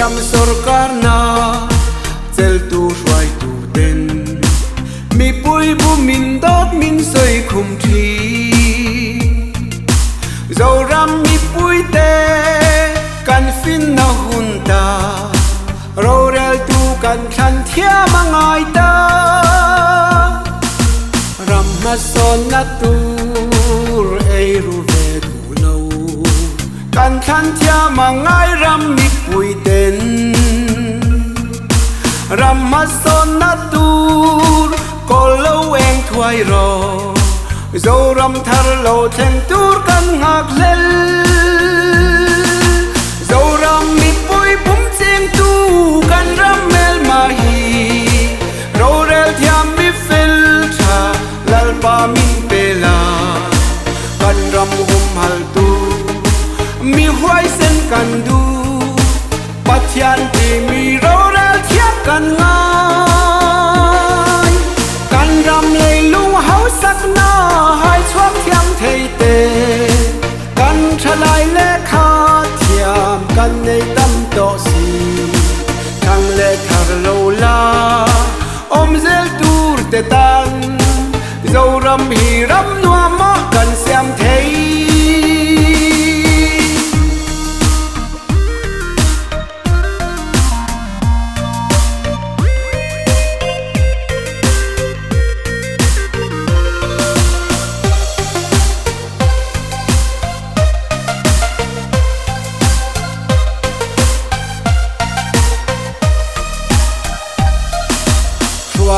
ram sarkar na chel tu shwai tu ten mi pui bu min dot min soi khum thi zo ram mi pui te kan fin na hun ta ro rel tu kan than thia mangai ta ram ma son na tu ei ru ve tu lo kan than thia mangai ram mi pui ten ram ma son na tu ko lo eng thuai ro zo ram thar lo then tur kan ngak lel zo ram mi pui bum chim tu kan ram mel ma hi ro rel thiam mi fel tha lal pa min pela kan ram hum hal tu mi huai sen kan du pathian ti mi ro rel thiam kan ngai kan ram lei lung hau sak na hai chuak thiam thei te kan thalai le kha thiam kan nei tam to si thang le thar lo la om zel tur te tan zo ram hi ram nuwa ma kan siam thei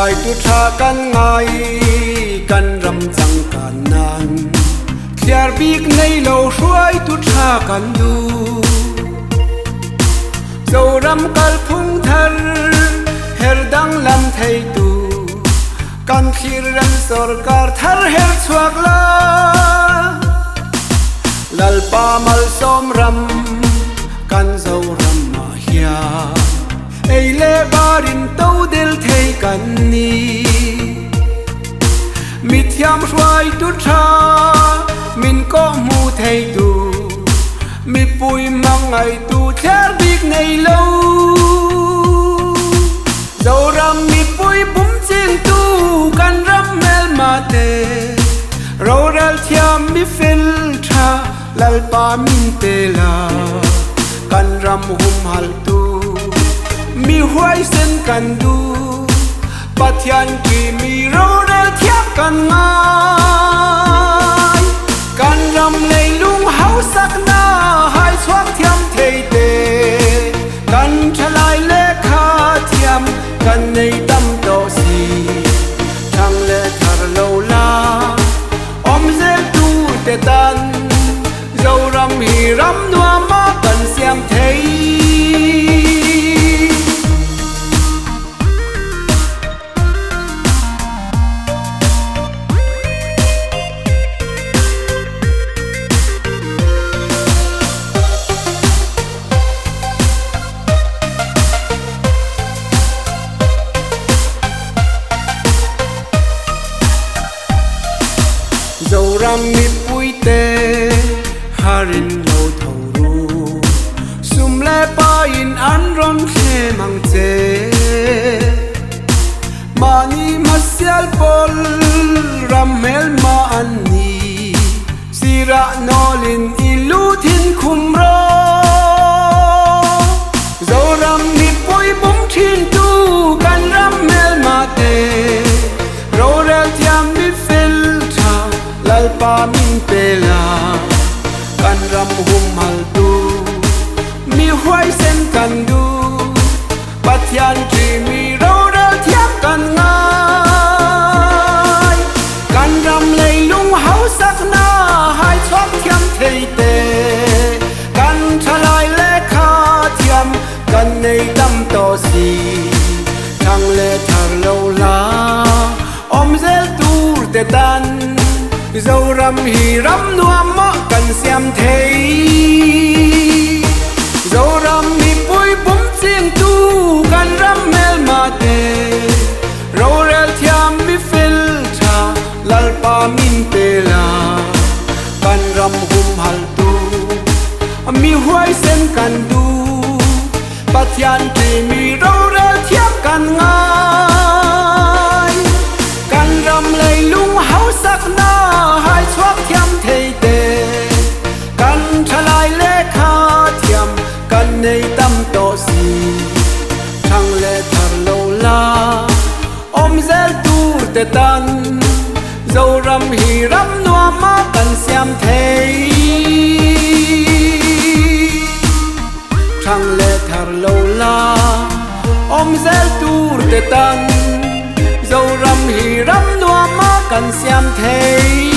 ai tu tha kan ngai kan ram chang kan nan khiar bik nei lo hruai tu tha kan du zo ram kal phung thar her dang lam thei tu kan khir ram sarkar thar her chuak la lal pa mal som ram kan zo ram ma hia ei le barin to del thei kan ni mi thiam hruai tu tha min ko mu thei tu mi pui mangai tu thar bik nei lo zo ram mi pui bum chin tu kan ram mel ma te ro ral thiam mi fel tha lal pa min te la kan ram hum hal tu mi huai sen kan du pathian ki mi ro rel thiak kan ngai kan ram lei lung hau sak na hai chuak thiam thei te kan thalai le kha thiam kan nei tam to si thang le thar lo la om zel tu te tan zo ram hi ram nuwa ma kan siam thei zo ram mi pui te harin lo thau ru sum le pa in an ron khe mang che mani masial pol ram mel ma an ni sira nolin ilu thin khum ro zo ram mi pui bum thin tu kan ram mel ma te ro rel thiam mi fel lal pa min pela kan ram hum hal tu mi huai sen kan du pathian ki mi ro rel thiam kan ngai kan ram lei lung hau sak na hai chuak thiam thei te kan thalai le kha thiam kan nei tam to si thang le thar lo la om zel tur te tan zo ram hi ram nuwa ma kan siam thei zo ram mi pui bum chim tu kan ram mel ma te ro rel thiam mi fel tha lal pa min pela kan ram hum hal tu mi huai sen kan du pathian sắc na hai chuốc thiam thầy tề căn trả lại lễ kha thiam căn này tâm tổ si thằng lệ thar lâu la ôm zel tu te tan dâu răm hi răm noa ma căn xiam thầy thằng lệ thar lâu la ôm zel tu te tan dâu răm hi răm noa ma căn xiam thầy